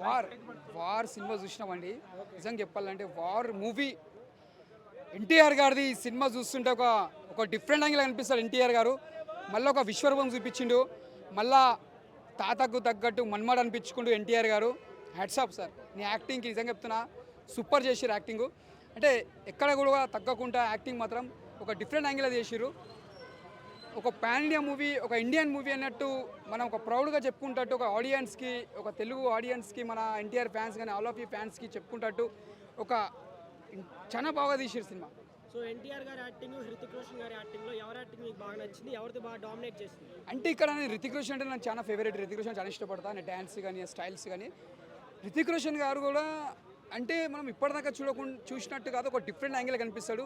War war cinema చూసినామండి. నిజంగా చెప్పాలంటే war movie NTR గారిది ఈ సినిమా చూస్తుంటే ఒక డిఫరెంట్ యాంగిల్ అనిపిస్తాడు ఎన్టీఆర్ గారు. మళ్ళీ ఒక విశ్వరూపం చూపించిండు. మళ్ళా తాతకు తగ్గట్టు మన్మడు అనిపించుకుంటూ ఎన్టీఆర్ గారు. హ్యాట్సాప్ సార్, నీ యాక్టింగ్కి నిజంగా చెప్తున్నా సూపర్ చేసిరు యాక్టింగు. అంటే ఎక్కడ కూడా తగ్గకుండా యాక్టింగ్ మాత్రం ఒక డిఫరెంట్ యాంగిల్ అది చేసిరు. ఒక పాన్ ఇండియా మూవీ, ఒక ఇండియన్ మూవీ అన్నట్టు మనం ఒక ప్రౌడ్గా చెప్పుకుంటట్టు ఒక ఆడియన్స్కి, ఒక తెలుగు ఆడియన్స్కి, మన ఎన్టీఆర్ ఫ్యాన్స్ కానీ ఆల్ ఆఫ్ ఈ ఫ్యాన్స్కి చెప్పుకుంటట్టు ఒక చాలా బాగా తీసిరు సినిమా. సో ఎన్టీఆర్ గారి యాక్టింగ్, హృతిక్ రోషన్ గారి యాక్టింగ్లో ఎవరి యాక్టింగ్ మీకు బాగా నచ్చింది? ఎవరిది బాగా డామినేట్ చేసింది? అంటే ఇక్కడ నేను రితిక్ రోషన్ అంటే నాకు చాలా ఫేవరెట్. రితిక్ రోషన్ చాలా ఇష్టపడతా. నేను డ్యాన్స్ కానీ స్టైల్స్ కానీ రితిక్ రోషన్ గారు కూడా అంటే మనం ఇప్పటిదాకా చూసినట్టు కాదు, ఒక డిఫరెంట్ యాంగిల్ కనిపిస్తాడు.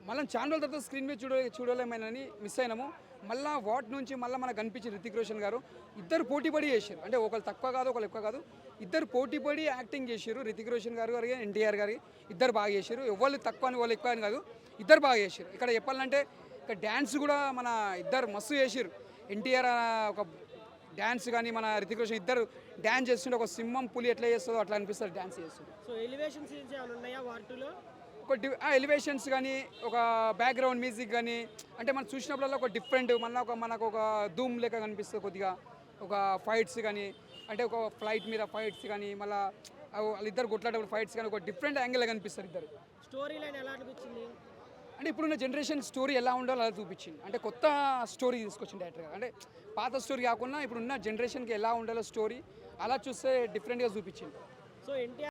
మనం చాలా రోజుల తర్వాత స్క్రీన్ మీద చూడలేమని మిస్ అయినాము. మళ్ళీ వాటి నుంచి మళ్ళీ మనకు కనిపించింది రితిక్ రోషన్ గారు. ఇద్దరు పోటీపడి చేశారు. అంటే ఒకళ్ళు తక్కువ కాదు, ఒకళ్ళు ఎక్కువ కాదు, ఇద్దరు పోటీపడి యాక్టింగ్ చేశారు. రితిక్ రోషన్ గారు ఎన్టీఆర్ గారి ఇద్దరు బాగా చేశారు. ఎవరు తక్కువ అని వాళ్ళు ఎక్కువ అని కాదు, ఇద్దరు బాగా చేశారు. ఇక్కడ చెప్పాలంటే ఇక్కడ డ్యాన్స్ కూడా మన ఇద్దరు మస్తు చేశారు. ఎన్టీఆర్ ఒక డ్యాన్స్ కానీ మన రితిక్ రోషన్ ఇద్దరు డ్యాన్స్ చేస్తుంటే ఒక సింహం పులి ఎట్లా చేస్తుందో అట్లా అనిపిస్తారు డ్యాన్స్ చేస్తుంది. సో ఎలివేషన్ సీన్స్ ఏమైనా ఉన్నాయా వాటిలో? ఒక ఎలివేషన్స్ కానీ, ఒక బ్యాక్గ్రౌండ్ మ్యూజిక్ కానీ, అంటే మనం చూసినప్పుడల్లా ఒక డిఫరెంట్ మనకు ఒక ధూమ్ లెక్క కనిపిస్తుంది కొద్దిగా. ఒక ఫైట్స్ కానీ, అంటే ఒక ఫ్లైట్ మీద ఫైట్స్ కానీ, మళ్ళీ వాళ్ళిద్దరు కొట్లాడేప్పుడు ఫైట్స్ కానీ ఒక డిఫరెంట్ యాంగిల్ కనిపిస్తారు ఇద్దరు. స్టోరీ లైన్ ఎలా అనిపించింది? అంటే ఇప్పుడున్న జనరేషన్ స్టోరీ ఎలా ఉండాలో అలా చూపించింది. అంటే కొత్త స్టోరీ తీసుకొచ్చింది డైరెక్టర్ గారు. అంటే పాత స్టోరీ కాకుండా ఇప్పుడున్న జనరేషన్కి ఎలా ఉండాలో స్టోరీ అలా చూస్తే డిఫరెంట్గా చూపించింది. సో ఎన్టీఆర్